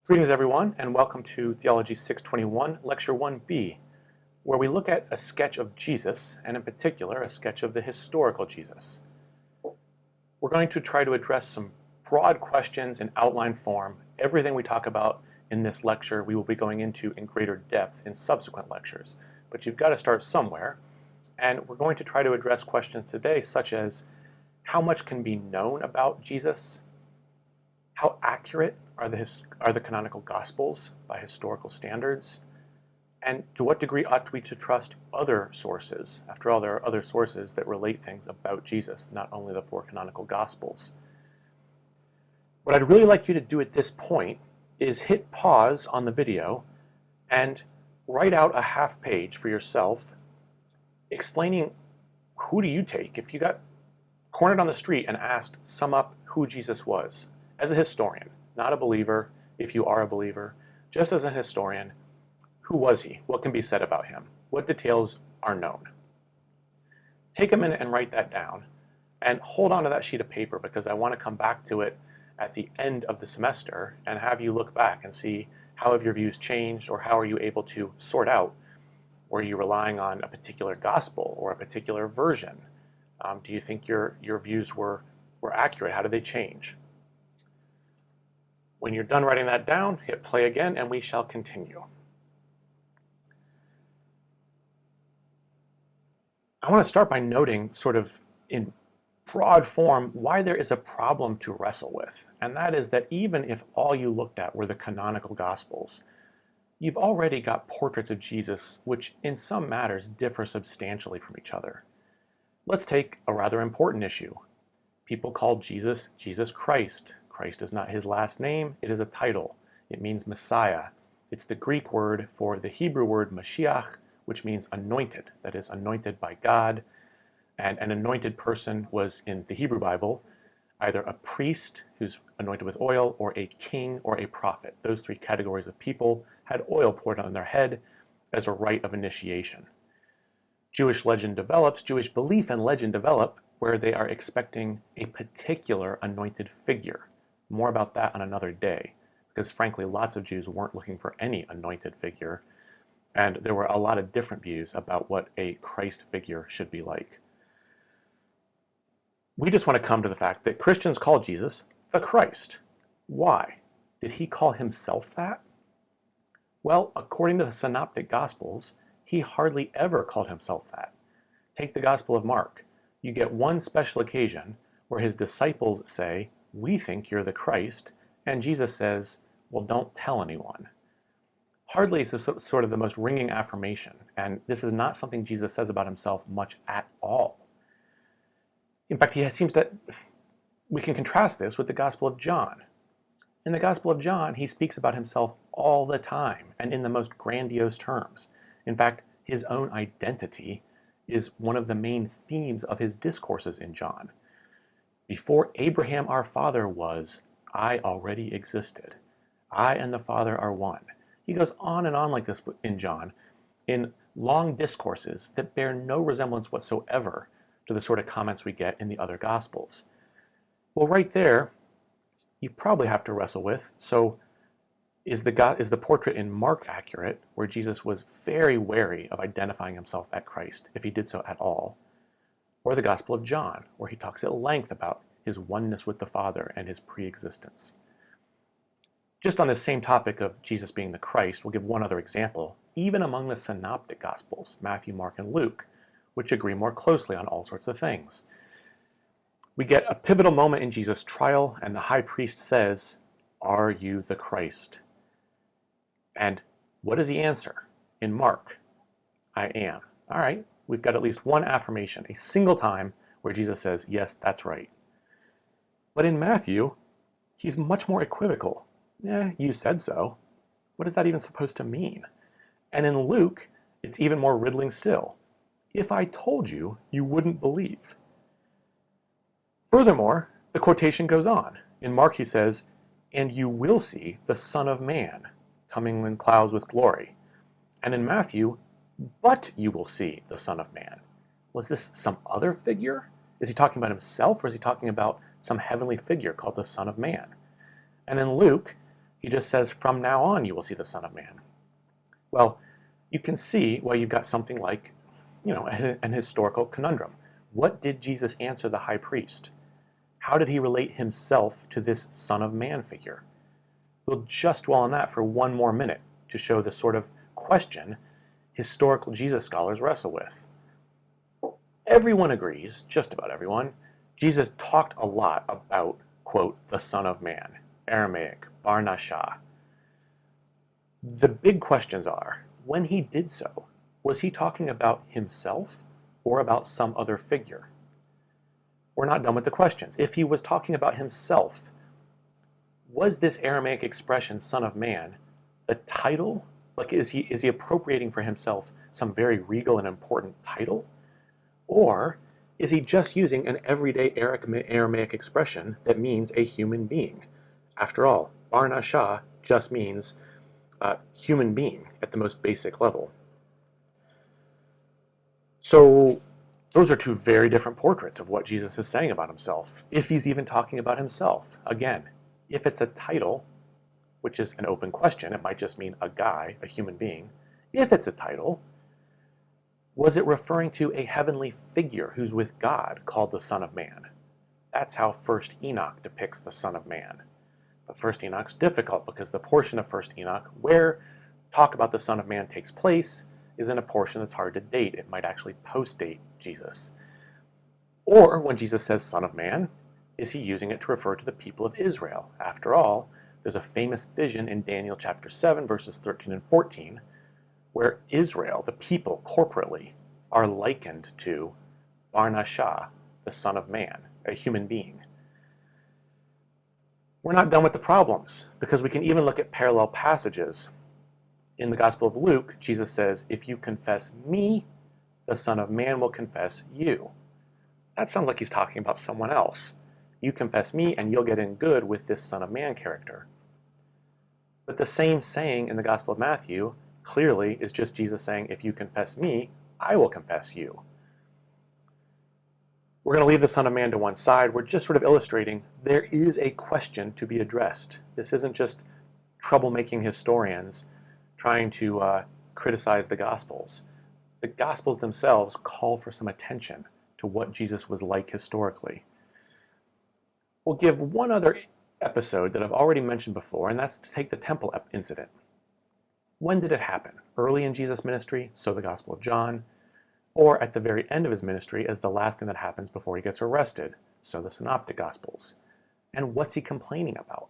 Greetings everyone, and welcome to Theology 621, Lecture 1b, where we look at a sketch of Jesus, and in particular, a sketch of the historical Jesus. We're going to try to address some broad questions in outline form. Everything we talk about in this lecture, we will be going into in greater depth in subsequent lectures. But you've got to start somewhere, and we're going to try to address questions today such as, how much can be known about Jesus? How accurate are the canonical Gospels by historical standards? And to what degree ought we to trust other sources? After all, there are other sources that relate things about Jesus, not only the four canonical Gospels. What I'd really like you to do at this point is hit pause on the video and write out a half page for yourself explaining who do you take if you got cornered on the street and asked, sum up who Jesus was. As a historian, not a believer, if you are a believer, just as a historian, who was he? What can be said about him? What details are known? Take a minute and write that down, and hold on to that sheet of paper because I want to come back to it at the end of the semester and have you look back and see how have your views changed, or how are you able to sort out, were you relying on a particular gospel or a particular version? Do you think your views were accurate? How did they change? When you're done writing that down, hit play again and we shall continue. I want to start by noting, sort of in broad form, why there is a problem to wrestle with. And that is that even if all you looked at were the canonical Gospels, you've already got portraits of Jesus which in some matters differ substantially from each other. Let's take a rather important issue. People call Jesus, Jesus Christ. Christ is not his last name, it is a title. It means Messiah. It's the Greek word for the Hebrew word Mashiach, which means anointed, that is, anointed by God. And an anointed person was, in the Hebrew Bible, either a priest who's anointed with oil, or a king, or a prophet. Those three categories of people had oil poured on their head as a rite of initiation. Jewish belief and legend develop where they are expecting a particular anointed figure. More about that on another day, because frankly, lots of Jews weren't looking for any anointed figure, and there were a lot of different views about what a Christ figure should be like. We just want to come to the fact that Christians call Jesus the Christ. Why? Did he call himself that? Well, according to the Synoptic Gospels, he hardly ever called himself that. Take the Gospel of Mark. You get one special occasion where his disciples say, "We think you're the Christ," and Jesus says, "Well, don't tell anyone." Hardly is this sort of the most ringing affirmation, and this is not something Jesus says about himself much at all. In fact, we can contrast this with the Gospel of John. In the Gospel of John, he speaks about himself all the time, and in the most grandiose terms. In fact, his own identity is one of the main themes of his discourses in John. Before Abraham our father was, I already existed. I and the Father are one. He goes on and on like this in John, in long discourses that bear no resemblance whatsoever to the sort of comments we get in the other Gospels. Well, right there, you probably have to wrestle with, so is the portrait in Mark accurate, where Jesus was very wary of identifying himself at Christ, if he did so at all? Or the Gospel of John, where he talks at length about his oneness with the Father and his pre-existence. Just on this same topic of Jesus being the Christ, we'll give one other example, even among the Synoptic Gospels, Matthew, Mark, and Luke, which agree more closely on all sorts of things. We get a pivotal moment in Jesus' trial, and the high priest says, "Are you the Christ?" And what does he answer? In Mark, "I am." All right, we've got at least one affirmation, a single time where Jesus says, "Yes, that's right." But in Matthew, he's much more equivocal. You said so. What is that even supposed to mean? And in Luke, it's even more riddling still. "If I told you, you wouldn't believe." Furthermore, the quotation goes on. In Mark, he says, "And you will see the Son of Man coming in clouds with glory." And in Matthew, "But you will see the Son of Man." Was this some other figure? Is he talking about himself, or is he talking about some heavenly figure called the Son of Man? And in Luke, He just says, from now on you will see the Son of Man. Well, you can see why you've got something like, an historical conundrum. What did Jesus answer the high priest? How did he relate himself to this Son of Man figure? We'll just dwell on that for one more minute to show the sort of question historical Jesus scholars wrestle with. Everyone agrees, just about everyone, Jesus talked a lot about, quote, the Son of Man, Aramaic, Bar Nashah. The big questions are, when he did so, was he talking about himself or about some other figure? We're not done with the questions. If he was talking about himself, was this Aramaic expression, Son of Man, the title? Like, is he appropriating for himself some very regal and important title? Or is he just using an everyday Aramaic expression that means a human being? After all, Bar Nashah just means human being at the most basic level. So those are two very different portraits of what Jesus is saying about himself, if he's even talking about himself. Again, if it's a title, which is an open question, it might just mean a guy, a human being. If it's a title, was it referring to a heavenly figure who's with God called the Son of Man? That's how 1st Enoch depicts the Son of Man. But 1st Enoch's difficult because the portion of 1st Enoch where talk about the Son of Man takes place is in a portion that's hard to date. It might actually post-date Jesus. Or when Jesus says Son of Man, is he using it to refer to the people of Israel? After all, there's a famous vision in Daniel chapter 7, verses 13 and 14, where Israel, the people corporately, are likened to Bar Nashah, the Son of Man, a human being. We're not done with the problems, because we can even look at parallel passages. In the Gospel of Luke, Jesus says, if you confess me, the Son of Man will confess you. That sounds like he's talking about someone else. You confess me and you'll get in good with this Son of Man character. But the same saying in the Gospel of Matthew clearly is just Jesus saying, if you confess me, I will confess you. We're going to leave the Son of Man to one side. We're just sort of illustrating there is a question to be addressed. This isn't just troublemaking historians trying to criticize the Gospels. The Gospels themselves call for some attention to what Jesus was like historically. We'll give one other episode that I've already mentioned before, and that's to take the temple incident. When did it happen? Early in Jesus' ministry, so the Gospel of John, or at the very end of his ministry as the last thing that happens before he gets arrested, so the Synoptic Gospels. And what's he complaining about?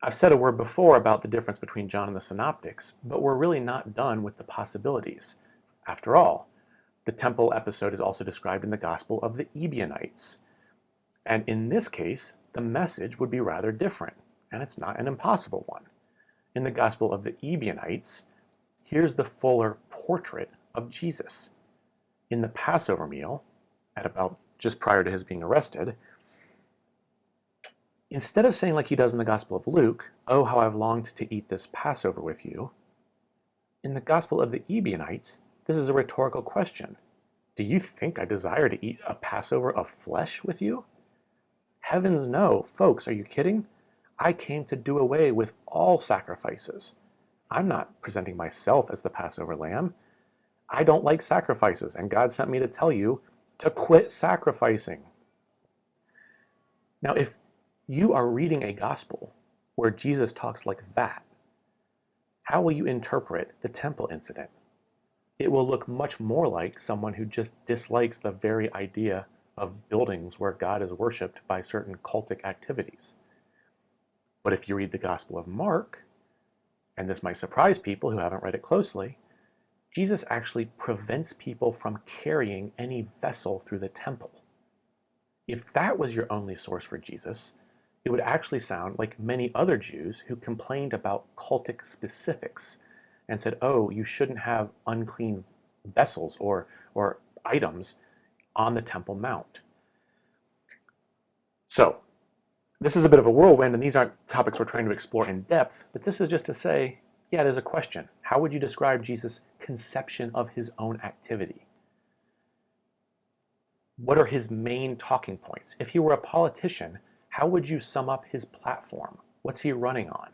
I've said a word before about the difference between John and the Synoptics, but we're really not done with the possibilities. After all, the temple episode is also described in the Gospel of the Ebionites. And in this case, the message would be rather different, and it's not an impossible one. In the Gospel of the Ebionites, here's the fuller portrait of Jesus. In the Passover meal, at about just prior to his being arrested, instead of saying like he does in the Gospel of Luke, oh, how I've longed to eat this Passover with you, in the Gospel of the Ebionites, this is a rhetorical question. Do you think I desire to eat a Passover of flesh with you? Heavens no. Folks, are you kidding? I came to do away with all sacrifices. I'm not presenting myself as the Passover lamb. I don't like sacrifices, and God sent me to tell you to quit sacrificing. Now, if you are reading a gospel where Jesus talks like that, how will you interpret the temple incident? It will look much more like someone who just dislikes the very idea of buildings where God is worshipped by certain cultic activities. But if you read the Gospel of Mark, and this might surprise people who haven't read it closely, Jesus actually prevents people from carrying any vessel through the temple. If that was your only source for Jesus, it would actually sound like many other Jews who complained about cultic specifics and said, oh, you shouldn't have unclean vessels or items on the Temple Mount. So, this is a bit of a whirlwind, and these aren't topics we're trying to explore in depth, but this is just to say, yeah, there's a question. How would you describe Jesus' conception of his own activity? What are his main talking points? If he were a politician, how would you sum up his platform? What's he running on?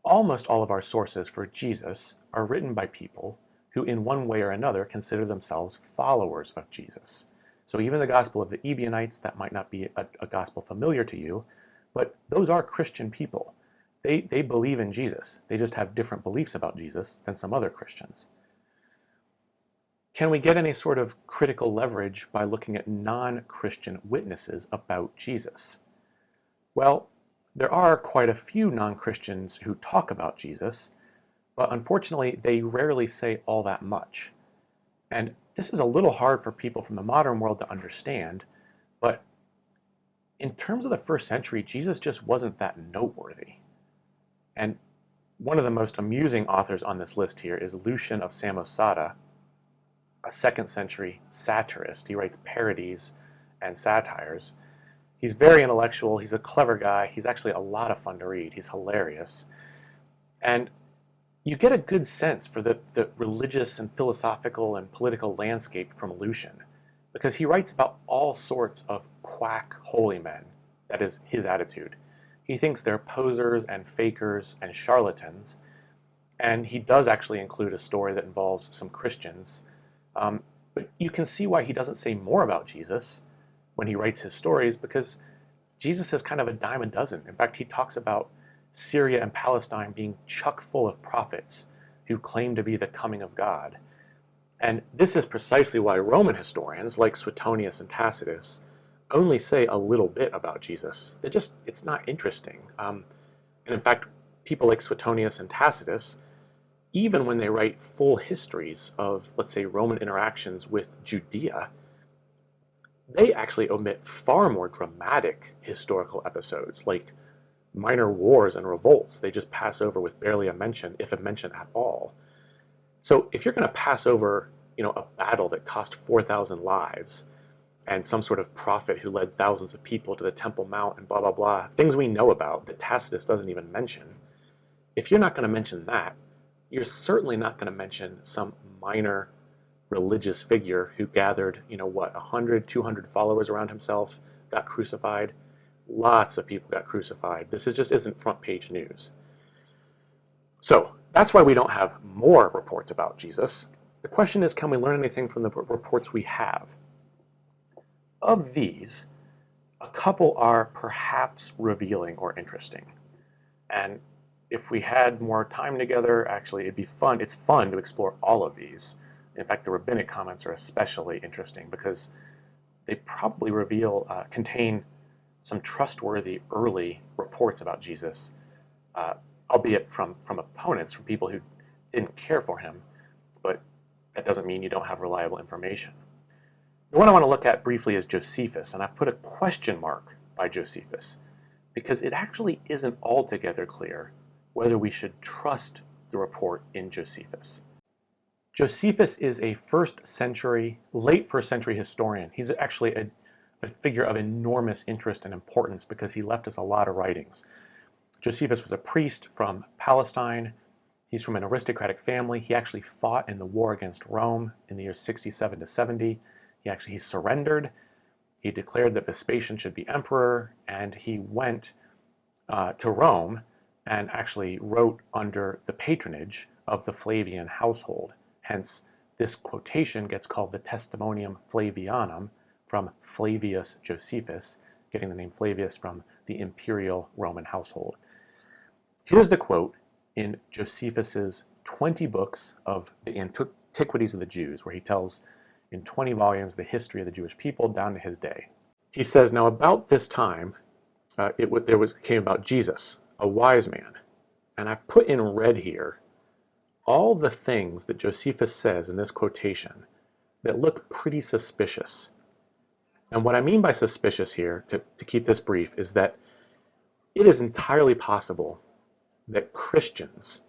Almost all of our sources for Jesus are written by people who in one way or another consider themselves followers of Jesus. So even the Gospel of the Ebionites, that might not be a gospel familiar to you, but those are Christian people. They believe in Jesus. They just have different beliefs about Jesus than some other Christians. Can we get any sort of critical leverage by looking at non-Christian witnesses about Jesus? Well, there are quite a few non-Christians who talk about Jesus, but unfortunately, they rarely say all that much. And this is a little hard for people from the modern world to understand, but in terms of the first century, Jesus just wasn't that noteworthy. And one of the most amusing authors on this list here is Lucian of Samosata, a 2nd century satirist. He writes parodies and satires. He's very intellectual. He's a clever guy. He's actually a lot of fun to read. He's hilarious. And you get a good sense for the religious and philosophical and political landscape from Lucian, because he writes about all sorts of quack holy men. That is his attitude. He thinks they're posers and fakers and charlatans, and he does actually include a story that involves some Christians. But you can see why he doesn't say more about Jesus when he writes his stories, because Jesus is kind of a dime a dozen. In fact, he talks about Syria and Palestine being chock full of prophets who claim to be the coming of God. And this is precisely why Roman historians like Suetonius and Tacitus only say a little bit about Jesus. It's not interesting. And in fact, people like Suetonius and Tacitus, even when they write full histories of, let's say, Roman interactions with Judea, they actually omit far more dramatic historical episodes, like minor wars and revolts. They just pass over with barely a mention, if a mention at all. So if you're going to pass over, a battle that cost 4,000 lives, and some sort of prophet who led thousands of people to the Temple Mount and blah, blah, blah, things we know about that Tacitus doesn't even mention, if you're not going to mention that, you're certainly not going to mention some minor religious figure who gathered, 100, 200 followers around himself, got crucified. Lots of people got crucified. This just isn't front page news. So that's why we don't have more reports about Jesus. The question is, can we learn anything from the reports we have? Of these, a couple are perhaps revealing or interesting. And if we had more time together, actually, it'd be fun. It's fun to explore all of these. In fact, the rabbinic comments are especially interesting because they probably contain some trustworthy early reports about Jesus, albeit from opponents, from people who didn't care for him, but that doesn't mean you don't have reliable information. The one I want to look at briefly is Josephus, and I've put a question mark by Josephus because it actually isn't altogether clear whether we should trust the report in Josephus. Josephus is a late first century historian. He's actually a figure of enormous interest and importance because he left us a lot of writings. Josephus was a priest from Palestine. He's from an aristocratic family. He actually fought in the war against Rome in the years 67 to 70. He surrendered. He declared that Vespasian should be emperor, and he went to Rome and actually wrote under the patronage of the Flavian household. Hence, this quotation gets called the Testimonium Flavianum from Flavius Josephus, getting the name Flavius from the imperial Roman household. Here's the quote in Josephus's 20 books of the Antiquities of the Jews, where he tells in 20 volumes the history of the Jewish people down to his day. He says, now about this time, came about Jesus, a wise man. And I've put in red here all the things that Josephus says in this quotation that look pretty suspicious. And what I mean by suspicious here, to keep this brief, is that it is entirely possible that Christians,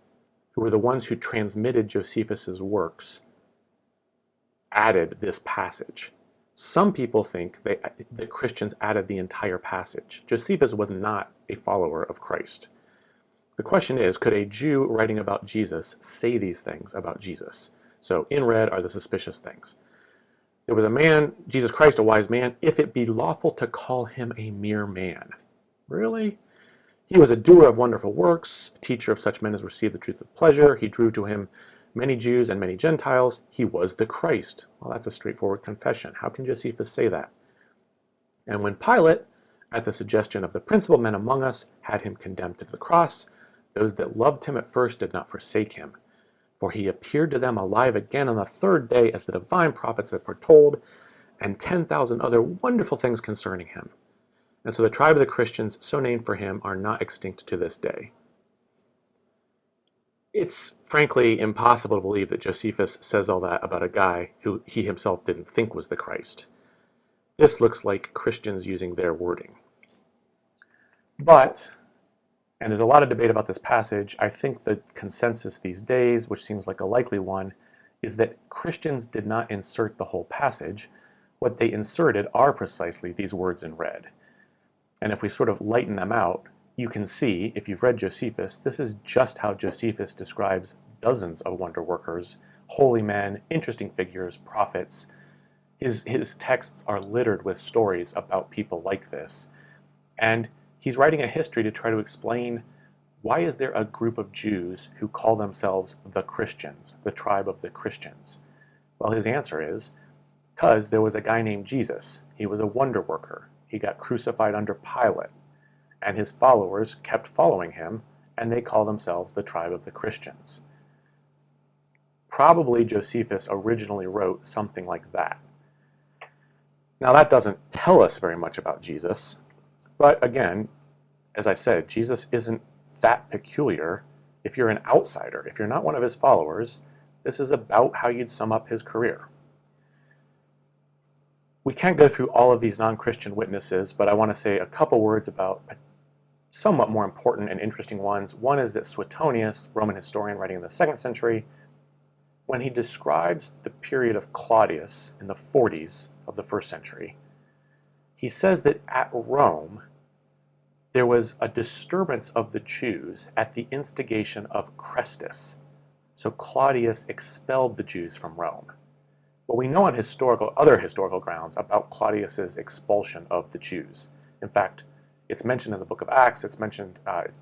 who were the ones who transmitted Josephus's works, added this passage. Some people think that Christians added the entire passage. Josephus was not a follower of Christ. The question is, could a Jew writing about Jesus say these things about Jesus? So in red are the suspicious things. There was a man, Jesus Christ, a wise man, if it be lawful to call him a mere man. Really? He was a doer of wonderful works, a teacher of such men as received the truth with pleasure. He drew to him many Jews and many Gentiles. He was the Christ. Well, that's a straightforward confession. How can Josephus say that? And when Pilate, at the suggestion of the principal men among us, had him condemned to the cross, those that loved him at first did not forsake him. For he appeared to them alive again on the third day, as the divine prophets had foretold, and 10,000 other wonderful things concerning him. And so the tribe of the Christians, so named for him, are not extinct to this day. It's frankly impossible to believe that Josephus says all that about a guy who he himself didn't think was the Christ. This looks like Christians using their wording. But, and there's a lot of debate about this passage, I think the consensus these days, which seems like a likely one, is that Christians did not insert the whole passage. What they inserted are precisely these words in red. And if we sort of lighten them out, you can see, if you've read Josephus, this is just how Josephus describes dozens of wonder workers, holy men, interesting figures, prophets. His texts are littered with stories about people like this. And he's writing a history to try to explain, why is there a group of Jews who call themselves the Christians, the tribe of the Christians? Well, his answer is, because there was a guy named Jesus. He was a wonder worker. He got crucified under Pilate, and his followers kept following him, and they call themselves the tribe of the Christians. Probably Josephus originally wrote something like that. Now, that doesn't tell us very much about Jesus, but again, as I said, Jesus isn't that peculiar. If you're an outsider, if you're not one of his followers, this is about how you'd sum up his career. We can't go through all of these non-Christian witnesses, but I want to say a couple words about somewhat more important and interesting ones. One is that Suetonius, Roman historian writing in the 2nd century, when he describes the period of Claudius in the 40s of the 1st century, he says that at Rome, there was a disturbance of the Jews at the instigation of Chrestus. So Claudius expelled the Jews from Rome. Well, we know on other historical grounds about Claudius's expulsion of the Jews. In fact, it's mentioned in the book of Acts, it's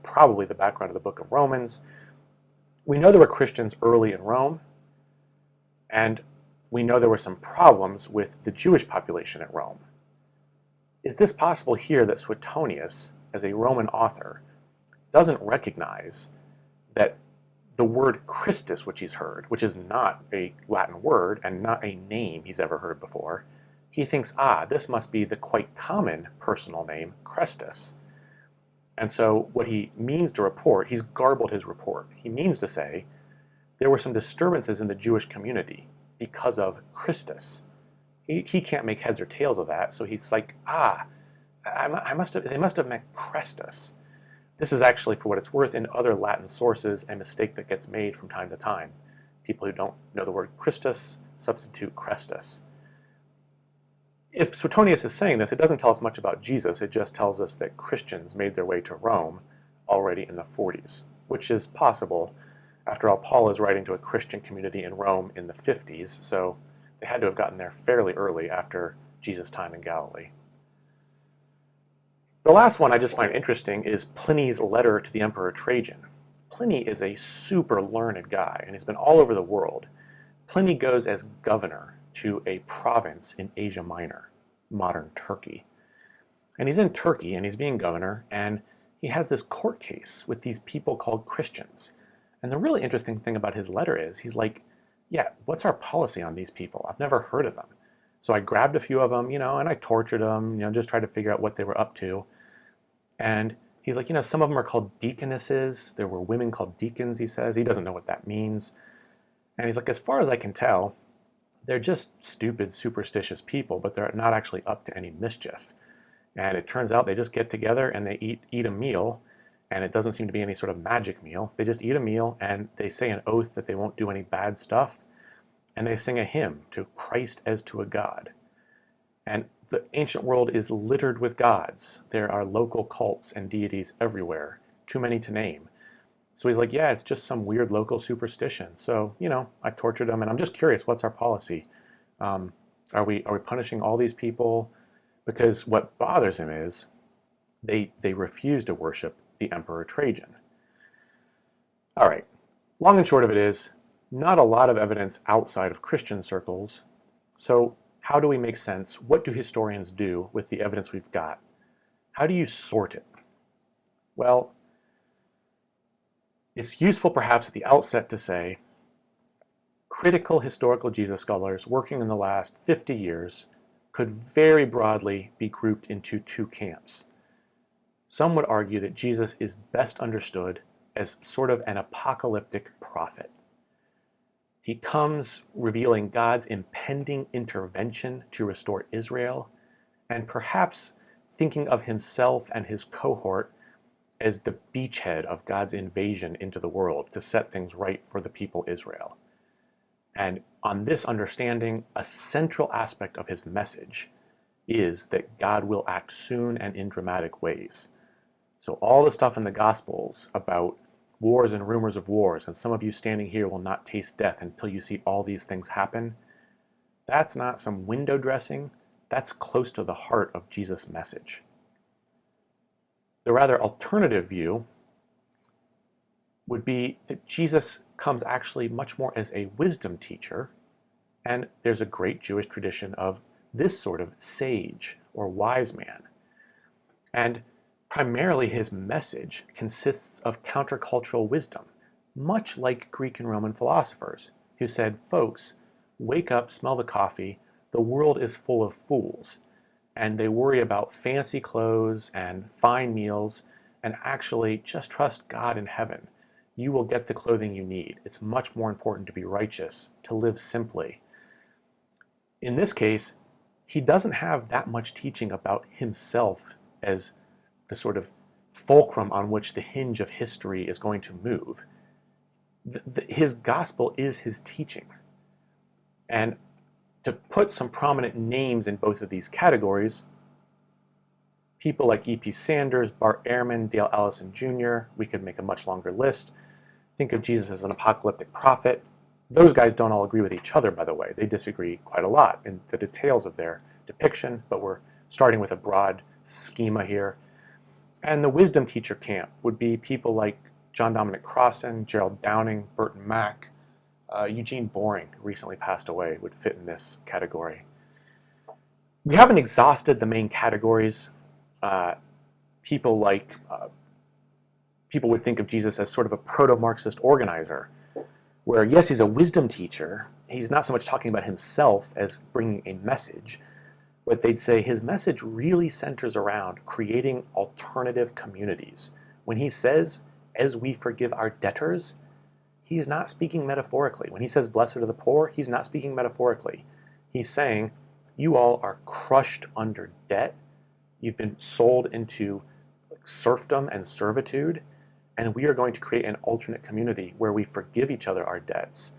probably the background of the book of Romans. We know there were Christians early in Rome, and we know there were some problems with the Jewish population at Rome. Is this possible here that Suetonius, as a Roman author, doesn't recognize that the word Christus, which he's heard, which is not a Latin word and not a name he's ever heard before, he thinks, this must be the quite common personal name, Chrestus. And so what he means to report, he's garbled his report. He means to say, there were some disturbances in the Jewish community because of Christus. He can't make heads or tails of that, so he's like, they must have meant Chrestus. This is actually, for what it's worth, in other Latin sources, a mistake that gets made from time to time. People who don't know the word Christus substitute Chrestus. If Suetonius is saying this, it doesn't tell us much about Jesus. It just tells us that Christians made their way to Rome already in the 40s, which is possible. After all, Paul is writing to a Christian community in Rome in the 50s, so they had to have gotten there fairly early after Jesus' time in Galilee. The last one I just find interesting is Pliny's letter to the Emperor Trajan. Pliny is a super learned guy, and he's been all over the world. Pliny goes as governor to a province in Asia Minor, modern Turkey. And he's in Turkey, and he's being governor, and he has this court case with these people called Christians. And the really interesting thing about his letter is, he's like, what's our policy on these people? I've never heard of them. So I grabbed a few of them, and I tortured them, just tried to figure out what they were up to. And he's like, some of them are called deaconesses. There were women called deacons, he says. He doesn't know what that means. And he's like, as far as I can tell, they're just stupid, superstitious people, but they're not actually up to any mischief. And it turns out they just get together and they eat a meal, and it doesn't seem to be any sort of magic meal. They just eat a meal, and they say an oath that they won't do any bad stuff, and they sing a hymn to Christ as to a god. And the ancient world is littered with gods. There are local cults and deities everywhere, too many to name. So he's like, it's just some weird local superstition. So, I tortured them, and I'm just curious, what's our policy? Are we punishing all these people? Because what bothers him is they refuse to worship the Emperor Trajan. All right, long and short of it is, not a lot of evidence outside of Christian circles. So how do we make sense? What do historians do with the evidence we've got? How do you sort it? Well, it's useful perhaps at the outset to say, critical historical Jesus scholars working in the last 50 years could very broadly be grouped into two camps. Some would argue that Jesus is best understood as sort of an apocalyptic prophet. He comes revealing God's impending intervention to restore Israel, and perhaps thinking of himself and his cohort as the beachhead of God's invasion into the world to set things right for the people Israel. And on this understanding, a central aspect of his message is that God will act soon and in dramatic ways. So all the stuff in the Gospels about wars and rumors of wars, and some of you standing here will not taste death until you see all these things happen, that's not some window dressing, that's close to the heart of Jesus' message. The rather alternative view would be that Jesus comes actually much more as a wisdom teacher, and there's a great Jewish tradition of this sort of sage or wise man. And primarily his message consists of countercultural wisdom, much like Greek and Roman philosophers who said, folks, wake up, smell the coffee, the world is full of fools. And they worry about fancy clothes and fine meals, and actually just trust God in heaven. You will get the clothing you need. It's much more important to be righteous, to live simply. In this case, he doesn't have that much teaching about himself as the sort of fulcrum on which the hinge of history is going to move. His gospel is his teaching. And to put some prominent names in both of these categories, people like E.P. Sanders, Bart Ehrman, Dale Allison Jr., we could make a much longer list. Think of Jesus as an apocalyptic prophet. Those guys don't all agree with each other, by the way. They disagree quite a lot in the details of their depiction, but we're starting with a broad schema here. And the wisdom teacher camp would be people like John Dominic Crossan, Gerald Downing, Burton Mack, Eugene Boring, who recently passed away, would fit in this category. We haven't exhausted the main categories. People would think of Jesus as sort of a proto-Marxist organizer, where yes, he's a wisdom teacher. He's not so much talking about himself as bringing a message, but they'd say his message really centers around creating alternative communities. When he says, as we forgive our debtors, he's not speaking metaphorically. When he says, blessed are the poor, he's not speaking metaphorically. He's saying, you all are crushed under debt. You've been sold into serfdom and servitude, and we are going to create an alternate community where we forgive each other our debts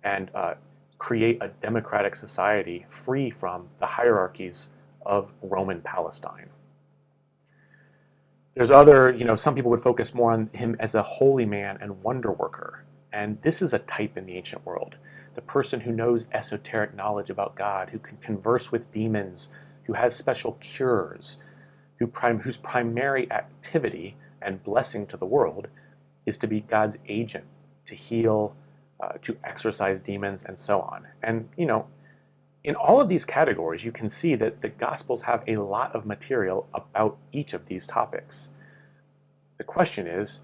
and create a democratic society free from the hierarchies of Roman Palestine. There's other, some people would focus more on him as a holy man and wonder worker. And this is a type in the ancient world. The person who knows esoteric knowledge about God, who can converse with demons, who has special cures, whose primary activity and blessing to the world is to be God's agent, to heal, to exorcise demons, and so on. And, in all of these categories, you can see that the Gospels have a lot of material about each of these topics. The question is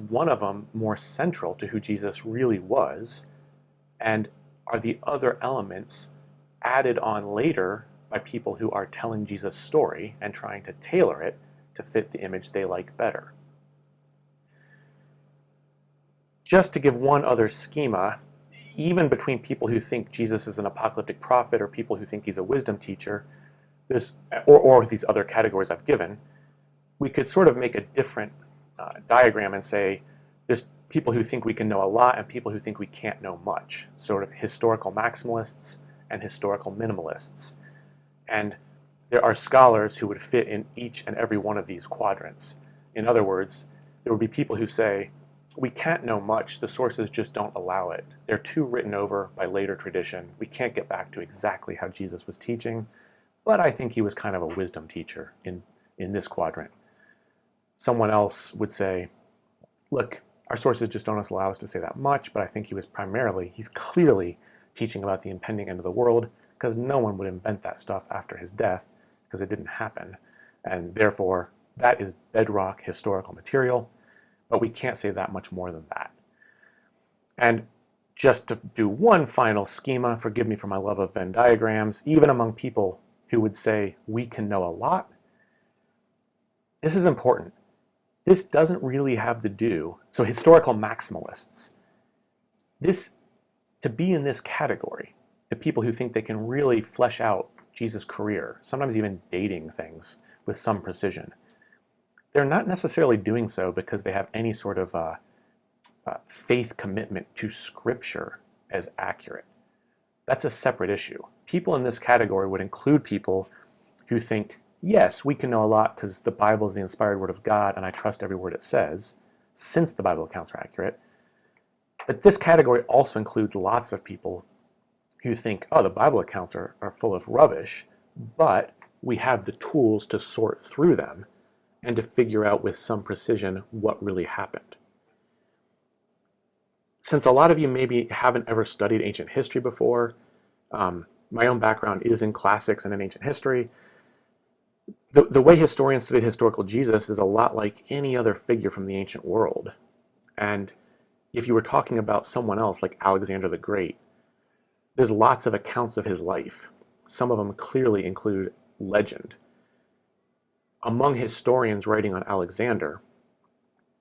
one of them more central to who Jesus really was? And are the other elements added on later by people who are telling Jesus' story and trying to tailor it to fit the image they like better? Just to give one other schema, even between people who think Jesus is an apocalyptic prophet or people who think he's a wisdom teacher, or these other categories I've given, we could sort of make a different diagram and say there's people who think we can know a lot and people who think we can't know much, sort of historical maximalists and historical minimalists. And there are scholars who would fit in each and every one of these quadrants. In other words, there would be people who say, we can't know much, the sources just don't allow it. They're too written over by later tradition. We can't get back to exactly how Jesus was teaching, but I think he was kind of a wisdom teacher in this quadrant. Someone else would say, look, our sources just don't allow us to say that much, but I think he's clearly teaching about the impending end of the world, because no one would invent that stuff after his death, because it didn't happen. And therefore, that is bedrock historical material, but we can't say that much more than that. And just to do one final schema, forgive me for my love of Venn diagrams, even among people who would say we can know a lot, this is important. This doesn't really have to do, so historical maximalists, to be in this category, the people who think they can really flesh out Jesus' career, sometimes even dating things with some precision, they're not necessarily doing so because they have any sort of faith commitment to Scripture as accurate. That's a separate issue. People in this category would include people who think, yes, we can know a lot because the Bible is the inspired word of God and I trust every word it says, since the Bible accounts are accurate. But this category also includes lots of people who think, oh, the Bible accounts are full of rubbish, but we have the tools to sort through them and to figure out with some precision what really happened. Since a lot of you maybe haven't ever studied ancient history before, my own background is in classics and in ancient history. The way historians study historical Jesus is a lot like any other figure from the ancient world. And if you were talking about someone else like Alexander the Great, there's lots of accounts of his life. Some of them clearly include legend. Among historians writing on Alexander,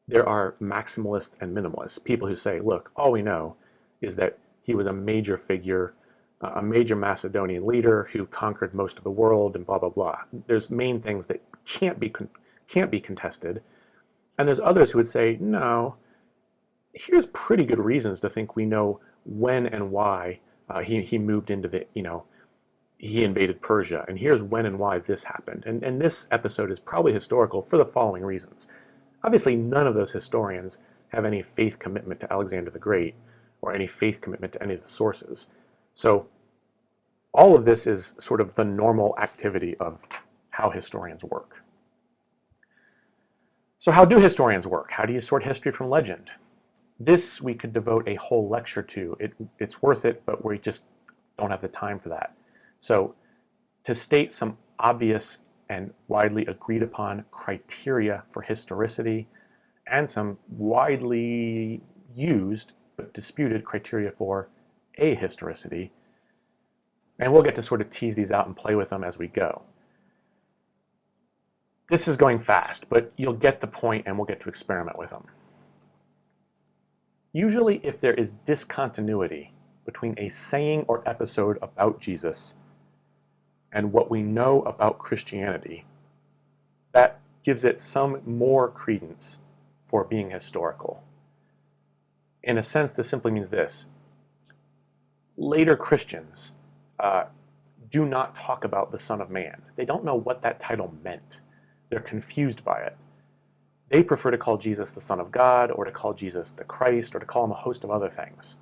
there are maximalists and minimalists, people who say, look, all we know is that he was a major figure, a major Macedonian leader who conquered most of the world and blah, blah, blah. There's main things that can't be contested. And there's others who would say, no, here's pretty good reasons to think we know when and why he moved into the, he invaded Persia. And here's when and why this happened. And this episode is probably historical for the following reasons. Obviously, none of those historians have any faith commitment to Alexander the Great or any faith commitment to any of the sources. So all of this is sort of the normal activity of how historians work. So how do historians work? How do you sort history from legend? This we could devote a whole lecture to. It's worth it, but we just don't have the time for that. So to state some obvious and widely agreed upon criteria for historicity and some widely used but disputed criteria for ahistoricity, and we'll get to sort of tease these out and play with them as we go. This is going fast, but you'll get the point and we'll get to experiment with them. Usually, if there is discontinuity between a saying or episode about Jesus and what we know about Christianity, that gives it some more credence for being historical. In a sense, this simply means this. Later Christians do not talk about the Son of Man. They don't know what that title meant. They're confused by it. They prefer to call Jesus the Son of God, or to call Jesus the Christ, or to call him a host of other things.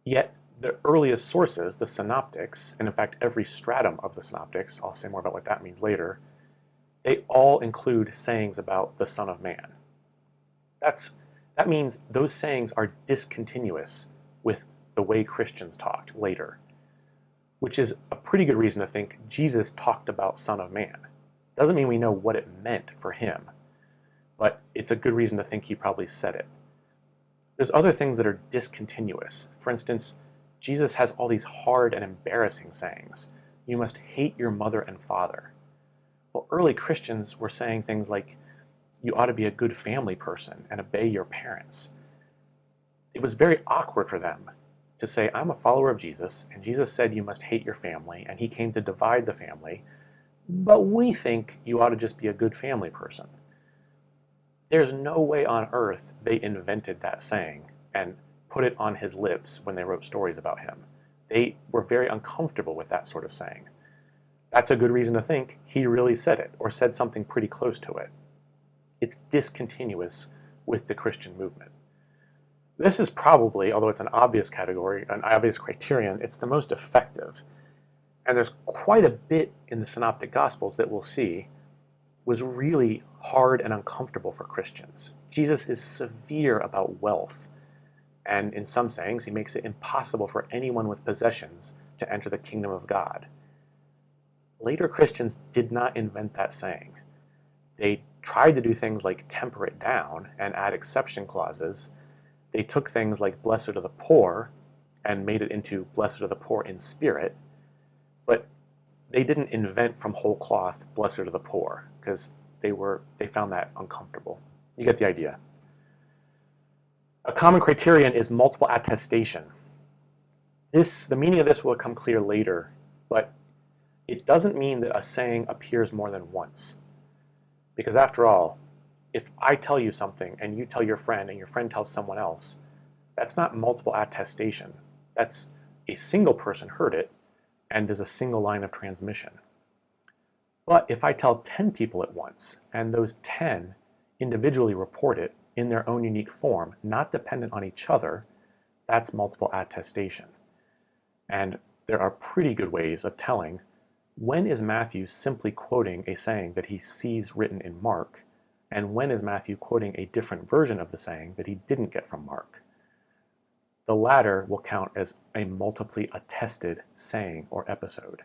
Yet, the earliest sources, the synoptics, and in fact every stratum of the synoptics, I'll say more about what that means later, they all include sayings about the Son of Man. That means those sayings are discontinuous with the way Christians talked later, which is a pretty good reason to think Jesus talked about Son of Man. Doesn't mean we know what it meant for him, but it's a good reason to think he probably said it. There's other things that are discontinuous. For instance, Jesus has all these hard and embarrassing sayings. You must hate your mother and father. Well, early Christians were saying things like, you ought to be a good family person and obey your parents. It was very awkward for them to say, I'm a follower of Jesus, and Jesus said you must hate your family, and he came to divide the family, but we think you ought to just be a good family person. There's no way on earth they invented that saying and put it on his lips when they wrote stories about him. They were very uncomfortable with that sort of saying. That's a good reason to think he really said it, or said something pretty close to it. It's discontinuous with the Christian movement. This is probably, although it's an obvious category, an obvious criterion, it's the most effective. And there's quite a bit in the Synoptic Gospels that we'll see was really hard and uncomfortable for Christians. Jesus is severe about wealth, and in some sayings, he makes it impossible for anyone with possessions to enter the kingdom of God. Later Christians did not invent that saying. They tried to do things like temper it down and add exception clauses. They took things like blessed are the poor and made it into blessed are the poor in spirit, but they didn't invent from whole cloth blessed are the poor, because they found that uncomfortable. You get the idea. A common criterion is multiple attestation. The meaning of this will become clear later, but it doesn't mean that a saying appears more than once. Because after all, if I tell you something and you tell your friend and your friend tells someone else, that's not multiple attestation. That's a single person heard it, and there's a single line of transmission. But if I tell 10 people at once, and those 10 individually report it in their own unique form, not dependent on each other, that's multiple attestation. And there are pretty good ways of telling when is Matthew simply quoting a saying that he sees written in Mark, and when is Matthew quoting a different version of the saying that he didn't get from Mark. The latter will count as a multiply attested saying or episode.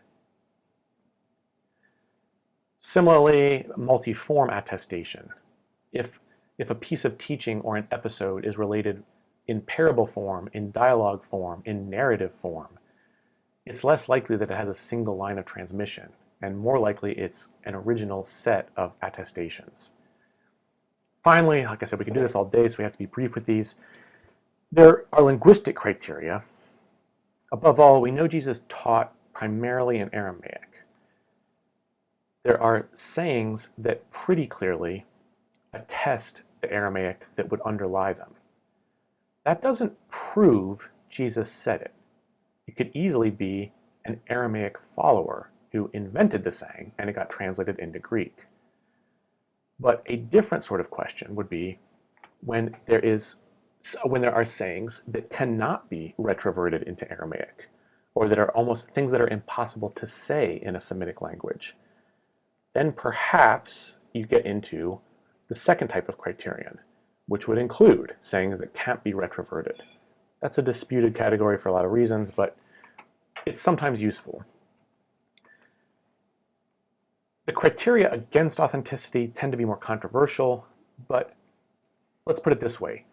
Similarly, multiform attestation. If a piece of teaching or an episode is related in parable form, in dialogue form, in narrative form, it's less likely that it has a single line of transmission, and more likely it's an original set of attestations. Finally, like I said, we can do this all day, so we have to be brief with these. There are linguistic criteria. Above all, we know Jesus taught primarily in Aramaic. There are sayings that pretty clearly attest the Aramaic that would underlie them. That doesn't prove Jesus said it. It could easily be an Aramaic follower who invented the saying and it got translated into Greek. But a different sort of question would be when there are sayings that cannot be retroverted into Aramaic, or that are almost things that are impossible to say in a Semitic language. Then perhaps you get into the second type of criterion, which would include sayings that can't be retroverted. That's a disputed category for a lot of reasons, but it's sometimes useful. The criteria against authenticity tend to be more controversial, but let's put it this way.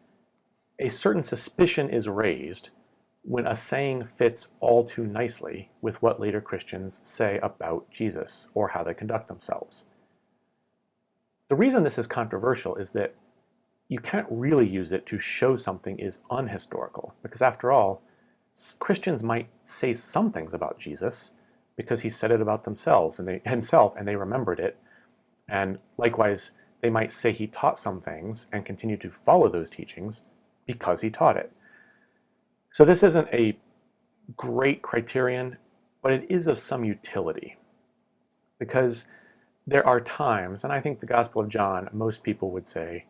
A certain suspicion is raised when a saying fits all too nicely with what later Christians say about Jesus or how they conduct themselves. The reason this is controversial is that you can't really use it to show something is unhistorical, because after all, Christians might say some things about Jesus because he said it about themselves and they remembered it, and likewise they might say he taught some things and continue to follow those teachings because he taught it. So this isn't a great criterion, but it is of some utility, because there are times, and I think the Gospel of John, most people would say,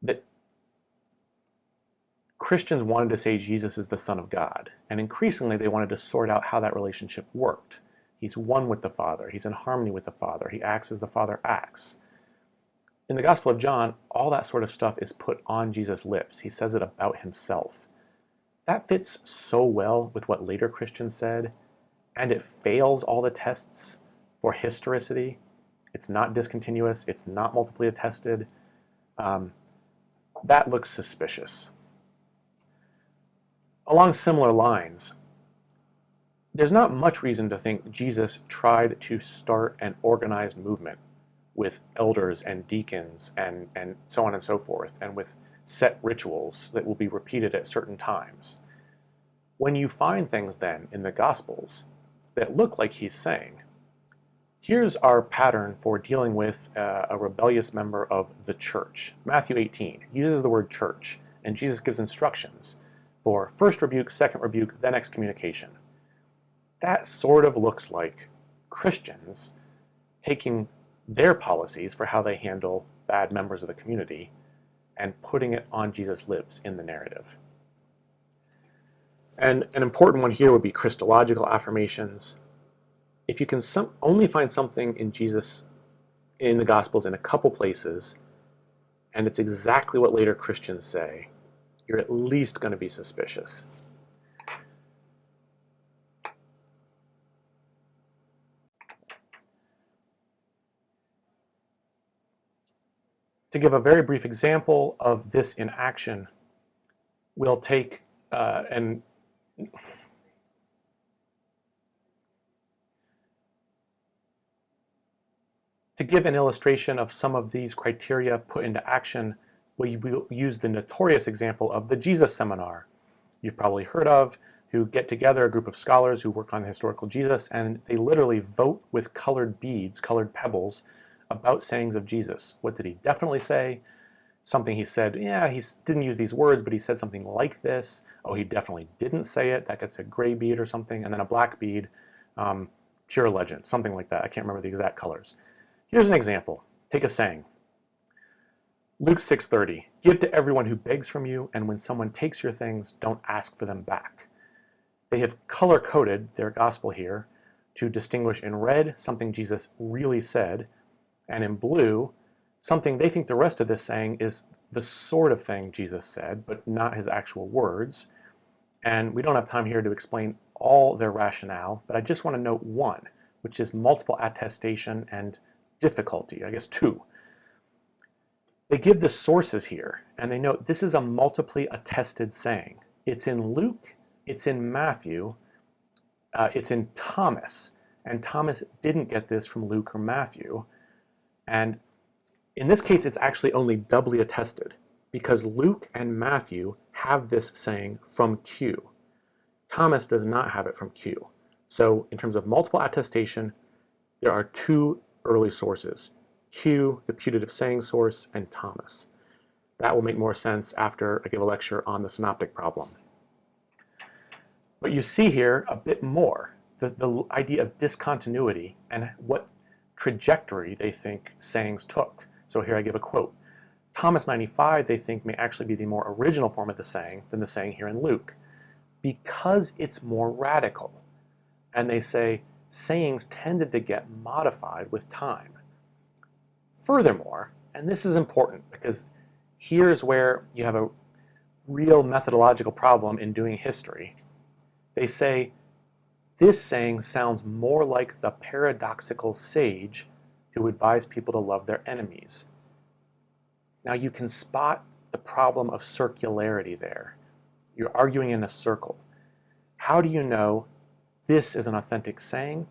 that Christians wanted to say Jesus is the Son of God, and increasingly they wanted to sort out how that relationship worked. He's one with the Father, he's in harmony with the Father, he acts as the Father acts. In the Gospel of John, all that sort of stuff is put on Jesus' lips. He says it about himself. That fits so well with what later Christians said, and it fails all the tests for historicity. It's not discontinuous, it's not multiply attested. That looks suspicious. Along similar lines, there's not much reason to think Jesus tried to start an organized movement with elders and deacons and so on and so forth, and with set rituals that will be repeated at certain times. When you find things then in the Gospels that look like he's saying, here's our pattern for dealing with a rebellious member of the church. Matthew 18 uses the word church, and Jesus gives instructions for first rebuke, second rebuke, then excommunication. That sort of looks like Christians taking their policies for how they handle bad members of the community and putting it on Jesus' lips in the narrative. And an important one here would be Christological affirmations. If you can only find something in Jesus' in the Gospels in a couple places, and it's exactly what later Christians say, you're at least going to be suspicious. To give a very brief example of this in action, we'll take and to give an illustration of some of these criteria put into action, we will use the notorious example of the Jesus Seminar you've probably heard of, who get together, a group of scholars who work on the historical Jesus, and they literally vote with colored beads, colored pebbles, about sayings of Jesus. What did he definitely say? Something he said, yeah, he didn't use these words, but he said something like this. Oh, he definitely didn't say it. That gets a gray bead or something, and then a black bead, pure legend, something like that. I can't remember the exact colors. Here's an example. Take a saying. Luke 6:30, give to everyone who begs from you, and when someone takes your things, don't ask for them back. They have color-coded their gospel here to distinguish in red something Jesus really said, and in blue, something they think the rest of this saying is the sort of thing Jesus said, but not his actual words. And we don't have time here to explain all their rationale, but I just want to note one, which is multiple attestation and difficulty, I guess two. They give the sources here, and they note this is a multiply attested saying. It's in Luke, it's in Matthew, it's in Thomas, and Thomas didn't get this from Luke or Matthew. And in this case, it's actually only doubly attested, because Luke and Matthew have this saying from Q. Thomas does not have it from Q. So in terms of multiple attestation, there are two early sources, Q, the putative saying source, and Thomas. That will make more sense after I give a lecture on the synoptic problem. But you see here a bit more, the idea of discontinuity and what trajectory they think sayings took. So here I give a quote. Thomas 95, they think, may actually be the more original form of the saying than the saying here in Luke, because it's more radical. And they say sayings tended to get modified with time. Furthermore, and this is important because here's where you have a real methodological problem in doing history. They say this saying sounds more like the paradoxical sage who advised people to love their enemies. Now you can spot the problem of circularity there. You're arguing in a circle. How do you know this is an authentic saying?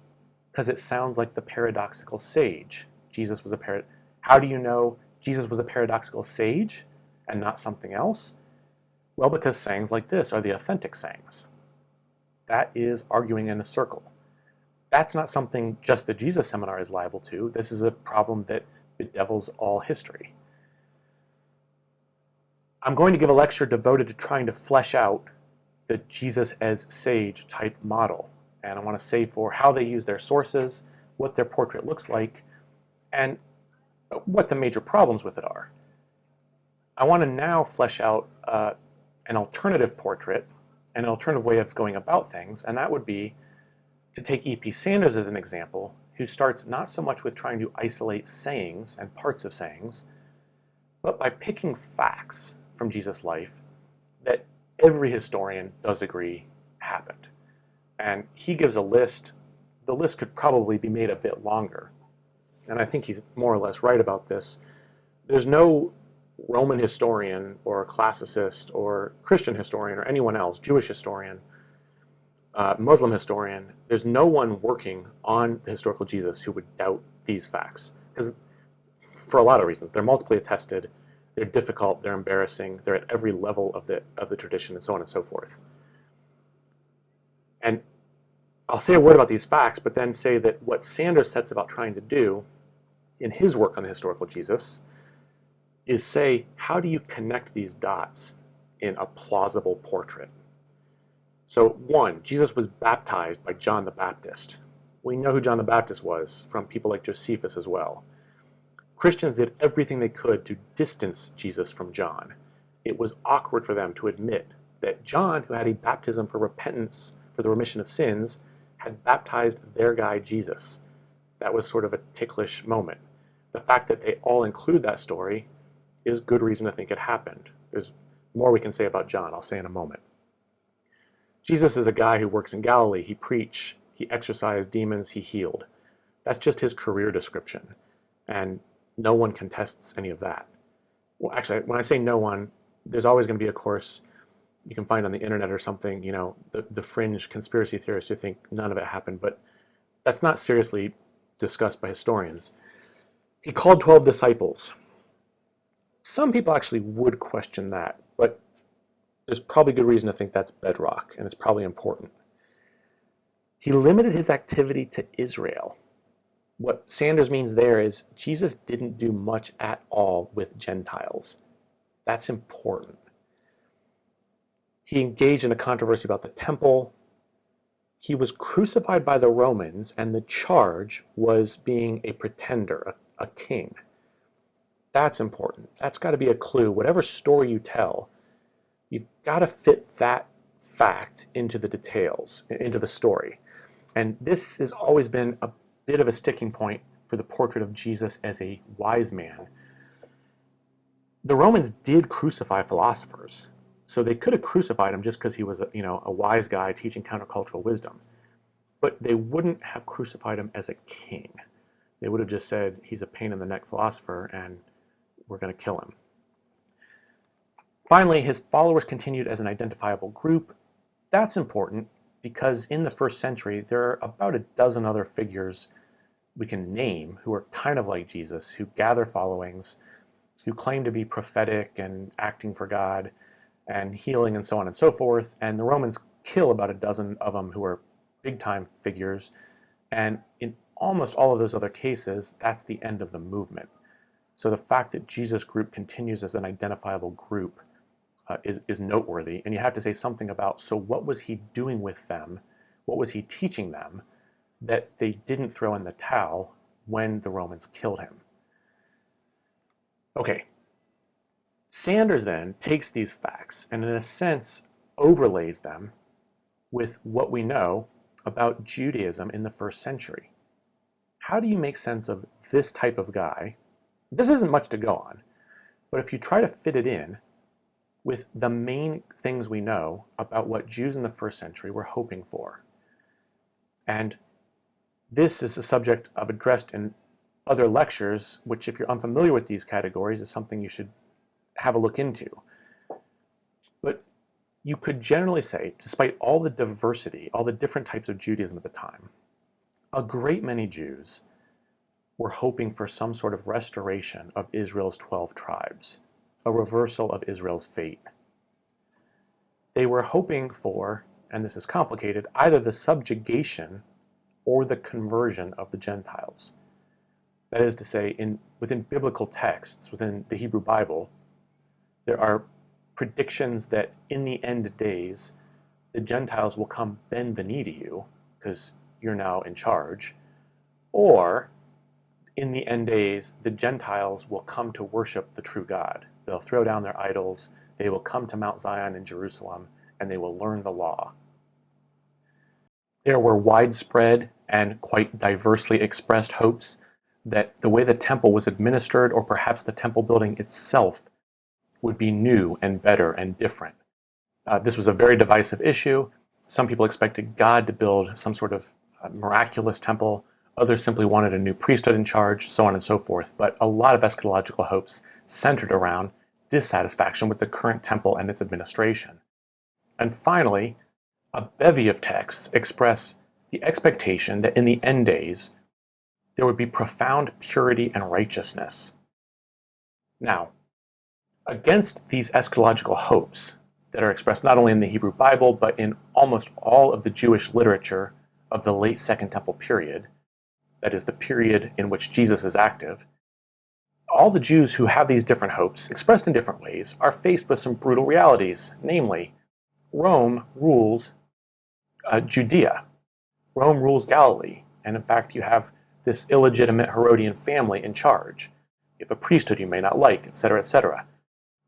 Because it sounds like the paradoxical sage. Jesus was a How do you know Jesus was a paradoxical sage and not something else? Well, because sayings like this are the authentic sayings. That is arguing in a circle. That's not something just the Jesus Seminar is liable to. This is a problem that bedevils all history. I'm going to give a lecture devoted to trying to flesh out the Jesus as sage type model. And I want to say for how they use their sources, what their portrait looks like, and what the major problems with it are. I want to now flesh out an alternative portrait, an alternative way of going about things, and that would be to take E.P. Sanders as an example, who starts not so much with trying to isolate sayings and parts of sayings, but by picking facts from Jesus' life that every historian does agree happened. And he gives a list. The list could probably be made a bit longer. And I think he's more or less right about this. There's no Roman historian or classicist or Christian historian or anyone else, Jewish historian, Muslim historian, there's no one working on the historical Jesus who would doubt these facts. Because for a lot of reasons, they're multiply attested, they're difficult, they're embarrassing, they're at every level of the tradition, and so on and so forth. And I'll say a word about these facts, but then say that what Sanders sets about trying to do in his work on the historical Jesus is say, how do you connect these dots in a plausible portrait? So one, Jesus was baptized by John the Baptist. We know who John the Baptist was from people like Josephus as well. Christians did everything they could to distance Jesus from John. It was awkward for them to admit that John, who had a baptism for repentance for the remission of sins, had baptized their guy Jesus. That was sort of a ticklish moment. the fact that they all include that story is good reason to think it happened. There's more we can say about John, I'll say in a moment. Jesus is a guy who works in Galilee. He preached, he exorcised demons, he healed. That's just his career description, and no one contests any of that. Well, actually, when I say no one, there's always going to be a course you can find on the internet or something, the fringe conspiracy theorists who think none of it happened, but that's not seriously discussed by historians. He called 12 disciples. Some people actually would question that, but there's probably good reason to think that's bedrock, and it's probably important. He limited his activity to Israel. What Sanders means there is Jesus didn't do much at all with Gentiles. That's important. He engaged in a controversy about the temple. He was crucified by the Romans, and the charge was being a pretender, a king. That's important. That's got to be a clue. Whatever story you tell, you've got to fit that fact into the details, into the story. And this has always been a bit of a sticking point for the portrait of Jesus as a wise man. The Romans did crucify philosophers, so they could have crucified him just because he was a wise guy teaching countercultural wisdom. But they wouldn't have crucified him as a king. They would have just said, he's a pain in the neck philosopher, and we're going to kill him. Finally, his followers continued as an identifiable group. That's important because in the first century, there are about a dozen other figures we can name who are kind of like Jesus, who gather followings, who claim to be prophetic and acting for God and healing and so on and so forth. And the Romans kill about a dozen of them who are big-time figures. And in almost all of those other cases, that's the end of the movement. So the fact that Jesus' group continues as an identifiable group is noteworthy. And you have to say something about, so what was he doing with them? What was he teaching them that they didn't throw in the towel when the Romans killed him? Okay. Sanders then takes these facts and in a sense overlays them with what we know about Judaism in the first century. How do you make sense of this type of guy? This isn't much to go on, but if you try to fit it in with the main things we know about what Jews in the first century were hoping for. And this is a subject I've addressed in other lectures, which if you're unfamiliar with these categories is something you should have a look into. But you could generally say, despite all the diversity, all the different types of Judaism at the time, a great many Jews were hoping for some sort of restoration of Israel's 12 tribes, a reversal of Israel's fate. They were hoping for, and this is complicated, either the subjugation or the conversion of the Gentiles. That is to say, within biblical texts, within the Hebrew Bible, there are predictions that in the end days, the Gentiles will come bend the knee to you because you're now in charge, or in the end days, the Gentiles will come to worship the true God. They'll throw down their idols, they will come to Mount Zion in Jerusalem, and they will learn the law. There were widespread and quite diversely expressed hopes that the way the temple was administered, or perhaps the temple building itself, would be new and better and different. This was a very divisive issue. Some people expected God to build some sort of miraculous temple. Others simply wanted a new priesthood in charge, so on and so forth. But a lot of eschatological hopes centered around dissatisfaction with the current temple and its administration. And finally, a bevy of texts express the expectation that in the end days, there would be profound purity and righteousness. Now, against these eschatological hopes that are expressed not only in the Hebrew Bible, but in almost all of the Jewish literature of the late Second Temple period, that is the period in which Jesus is active, all the Jews who have these different hopes, expressed in different ways, are faced with some brutal realities, namely, Rome rules Judea. Rome rules Galilee, and in fact you have this illegitimate Herodian family in charge. You have a priesthood you may not like, etc., etc.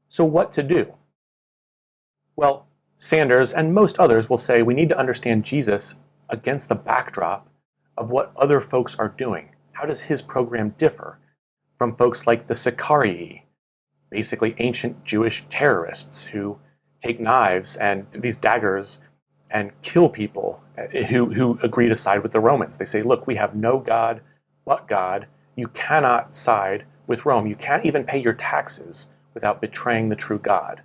So what to do? Well, Sanders and most others will say we need to understand Jesus against the backdrop of what other folks are doing. How does his program differ from folks like the Sicarii, basically ancient Jewish terrorists who take knives and these daggers and kill people who agree to side with the Romans. They say, look, we have no God but God. You cannot side with Rome. You can't even pay your taxes without betraying the true God.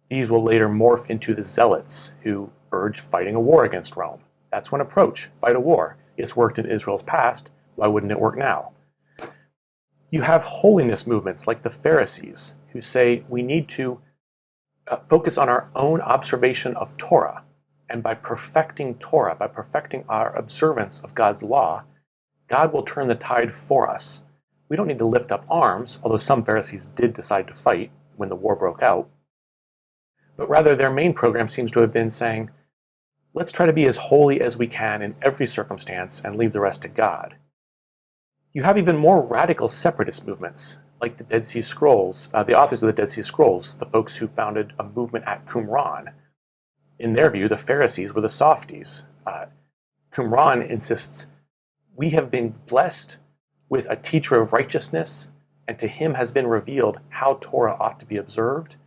These will later morph into the Zealots, who urge fighting a war against Rome. That's one approach, fight a war. It's worked in Israel's past. Why wouldn't it work now? You have holiness movements like the Pharisees, who say we need to focus on our own observation of Torah. And by perfecting Torah, by perfecting our observance of God's law, God will turn the tide for us. We don't need to lift up arms, although some Pharisees did decide to fight when the war broke out. But rather, their main program seems to have been saying, let's try to be as holy as we can in every circumstance and leave the rest to God. You have even more radical separatist movements, like the Dead Sea Scrolls, the authors of the Dead Sea Scrolls, the folks who founded a movement at Qumran. In their view, the Pharisees were the softies. Qumran insists, we have been blessed with a teacher of righteousness, and to him has been revealed how Torah ought to be observed.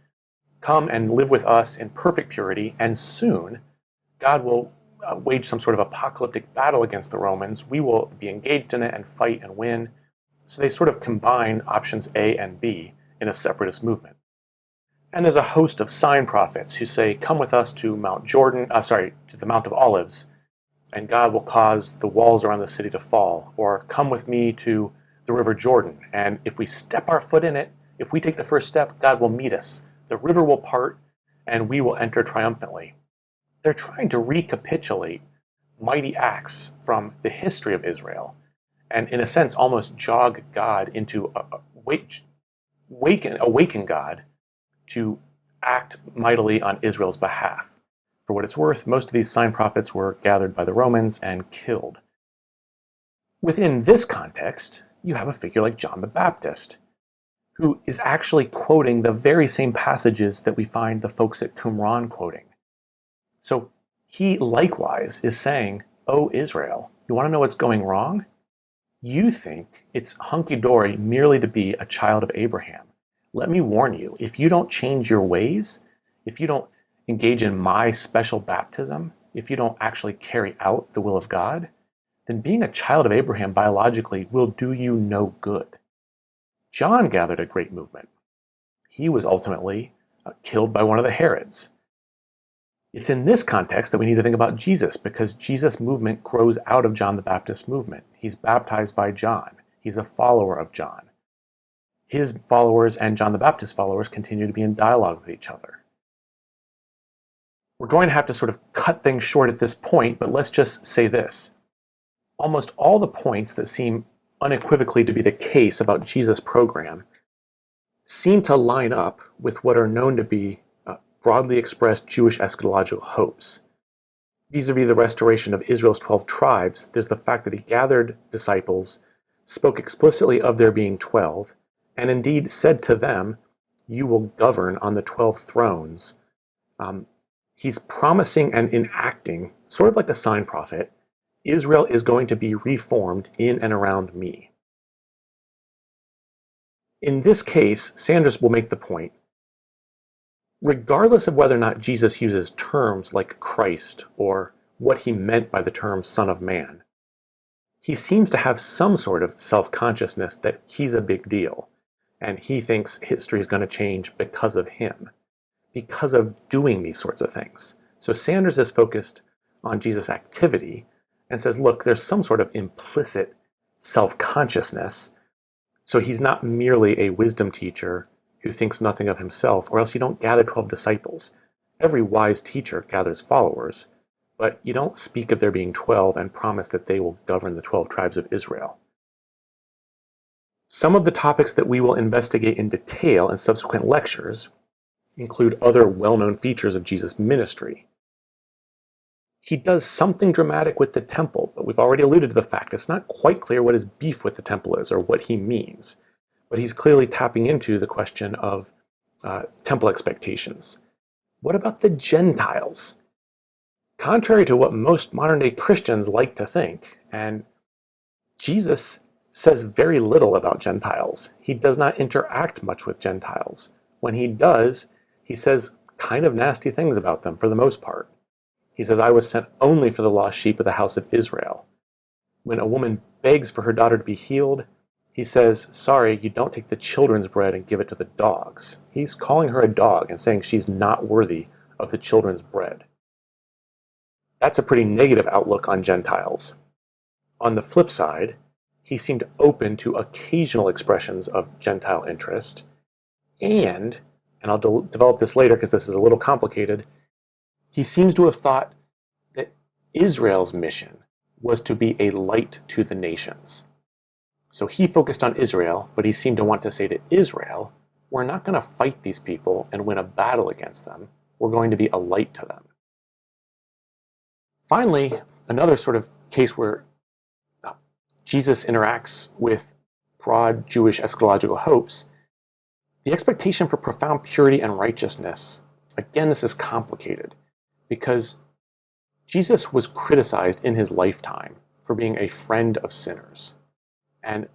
Come and live with us in perfect purity, and soon God will wage some sort of apocalyptic battle against the Romans. We will be engaged in it and fight and win. So they sort of combine options A and B in a separatist movement. And there's a host of sign prophets who say, come with us to to the Mount of Olives, and God will cause the walls around the city to fall. Or come with me to the River Jordan, and if we step our foot in it, if we take the first step, God will meet us. The river will part, and we will enter triumphantly. They're trying to recapitulate mighty acts from the history of Israel, and in a sense almost jog God into awaken God to act mightily on Israel's behalf. For what it's worth, most of these sign prophets were gathered by the Romans and killed. Within this context, you have a figure like John the Baptist, who is actually quoting the very same passages that we find the folks at Qumran quoting. So he likewise is saying, "O Israel, you want to know what's going wrong? You think it's hunky-dory merely to be a child of Abraham. Let me warn you, if you don't change your ways, if you don't engage in my special baptism, if you don't actually carry out the will of God, then being a child of Abraham biologically will do you no good." John gathered a great movement. He was ultimately killed by one of the Herods. It's in this context that we need to think about Jesus, because Jesus' movement grows out of John the Baptist's movement. He's baptized by John. He's a follower of John. His followers and John the Baptist's followers continue to be in dialogue with each other. We're going to have to sort of cut things short at this point, but let's just say this. Almost all the points that seem unequivocally to be the case about Jesus' program seem to line up with what are known to be broadly expressed Jewish eschatological hopes. Vis-a-vis the restoration of Israel's 12 tribes, there's the fact that he gathered disciples, spoke explicitly of there being 12, and indeed said to them, "You will govern on the 12 thrones." He's promising and enacting, sort of like a sign prophet, Israel is going to be reformed in and around me. In this case, Sanders will make the point, regardless of whether or not Jesus uses terms like Christ or what he meant by the term Son of Man, he seems to have some sort of self-consciousness that he's a big deal, and he thinks history is going to change because of him, because of doing these sorts of things. So Sanders is focused on Jesus' activity and says, look, there's some sort of implicit self-consciousness, so he's not merely a wisdom teacher who thinks nothing of himself, or else you don't gather 12 disciples. Every wise teacher gathers followers, but you don't speak of there being 12 and promise that they will govern the 12 tribes of Israel. Some of the topics that we will investigate in detail in subsequent lectures include other well-known features of Jesus' ministry. He does something dramatic with the temple, but we've already alluded to the fact it's not quite clear what his beef with the temple is or what he means. But he's clearly tapping into the question of temple expectations. What about the Gentiles? Contrary to what most modern-day Christians like to think, and Jesus says very little about Gentiles. He does not interact much with Gentiles. When he does, he says kind of nasty things about them for the most part. He says, I was sent only for the lost sheep of the house of Israel. When a woman begs for her daughter to be healed, he says, sorry, you don't take the children's bread and give it to the dogs. He's calling her a dog and saying she's not worthy of the children's bread. That's a pretty negative outlook on Gentiles. On the flip side, he seemed open to occasional expressions of Gentile interest, and I'll develop this later because this is a little complicated, he seems to have thought that Israel's mission was to be a light to the nations. So he focused on Israel, but he seemed to want to say to Israel, we're not going to fight these people and win a battle against them. We're going to be a light to them. Finally, another sort of case where Jesus interacts with broad Jewish eschatological hopes, the expectation for profound purity and righteousness. Again, this is complicated because Jesus was criticized in his lifetime for being a friend of sinners. And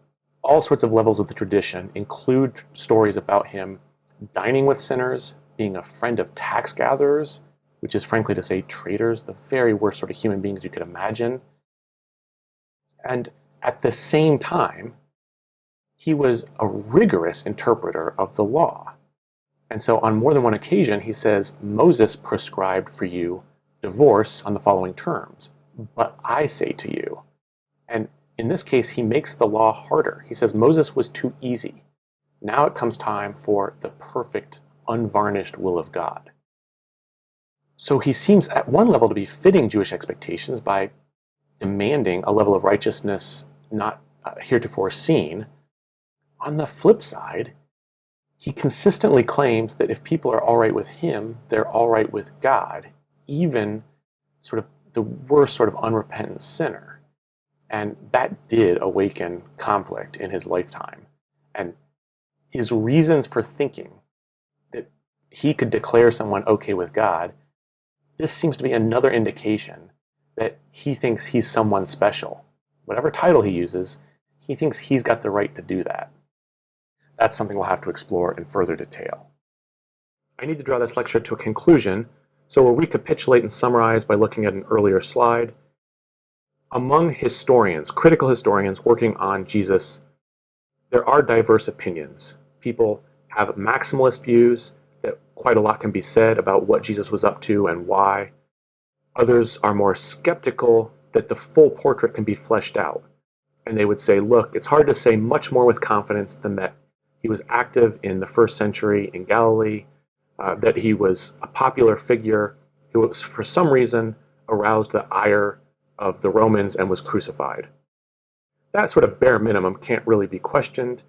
all sorts of levels of the tradition include stories about him dining with sinners, being a friend of tax gatherers, which is frankly to say traitors, the very worst sort of human beings you could imagine. And at the same time, he was a rigorous interpreter of the law. And so on more than one occasion, he says, Moses prescribed for you divorce on the following terms, but I say to you. And in this case, he makes the law harder. He says Moses was too easy. Now it comes time for the perfect, unvarnished will of God. So he seems at one level to be fitting Jewish expectations by demanding a level of righteousness not heretofore seen. On the flip side, he consistently claims that if people are all right with him, they're all right with God, even sort of the worst sort of unrepentant sinner. And that did awaken conflict in his lifetime. And his reasons for thinking that he could declare someone okay with God, this seems to be another indication that he thinks he's someone special. Whatever title he uses, he thinks he's got the right to do that. That's something we'll have to explore in further detail. I need to draw this lecture to a conclusion, so we'll recapitulate and summarize by looking at an earlier slide. Among historians, critical historians working on Jesus, there are diverse opinions. People have maximalist views that quite a lot can be said about what Jesus was up to and why. Others are more skeptical that the full portrait can be fleshed out. And they would say, look, it's hard to say much more with confidence than that he was active in the first century in Galilee, that he was a popular figure who was, for some reason, aroused the ire of the Romans and was crucified. That sort of bare minimum can't really be questioned,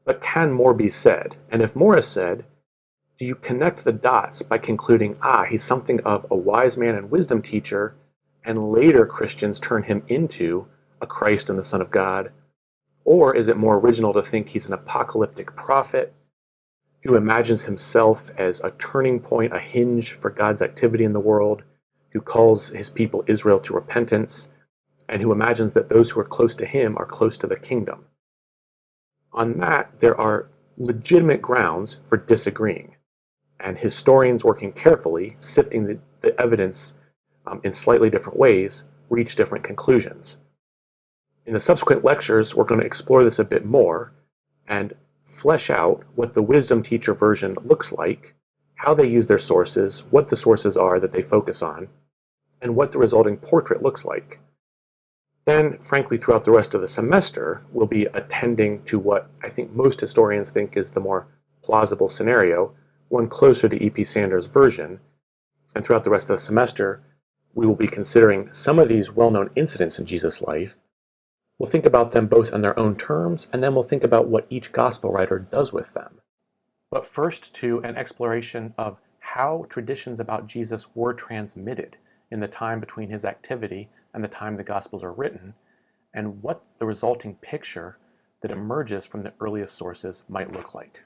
but can more be said? And if more is said, do you connect the dots by concluding, he's something of a wise man and wisdom teacher, and later Christians turn him into a Christ and the Son of God? Or is it more original to think he's an apocalyptic prophet who imagines himself as a turning point, a hinge for God's activity in the world, who calls his people Israel to repentance, and who imagines that those who are close to him are close to the kingdom? On that, there are legitimate grounds for disagreeing, and historians working carefully, sifting the evidence in slightly different ways, reach different conclusions. In the subsequent lectures, we're going to explore this a bit more and flesh out what the wisdom teacher version looks like, how they use their sources, what the sources are that they focus on, and what the resulting portrait looks like. Then, frankly, throughout the rest of the semester, we'll be attending to what I think most historians think is the more plausible scenario, one closer to E.P. Sanders' version. And throughout the rest of the semester, we will be considering some of these well-known incidents in Jesus' life. We'll think about them both on their own terms, and then we'll think about what each gospel writer does with them. But first to an exploration of how traditions about Jesus were transmitted in the time between his activity and the time the Gospels are written, and what the resulting picture that emerges from the earliest sources might look like.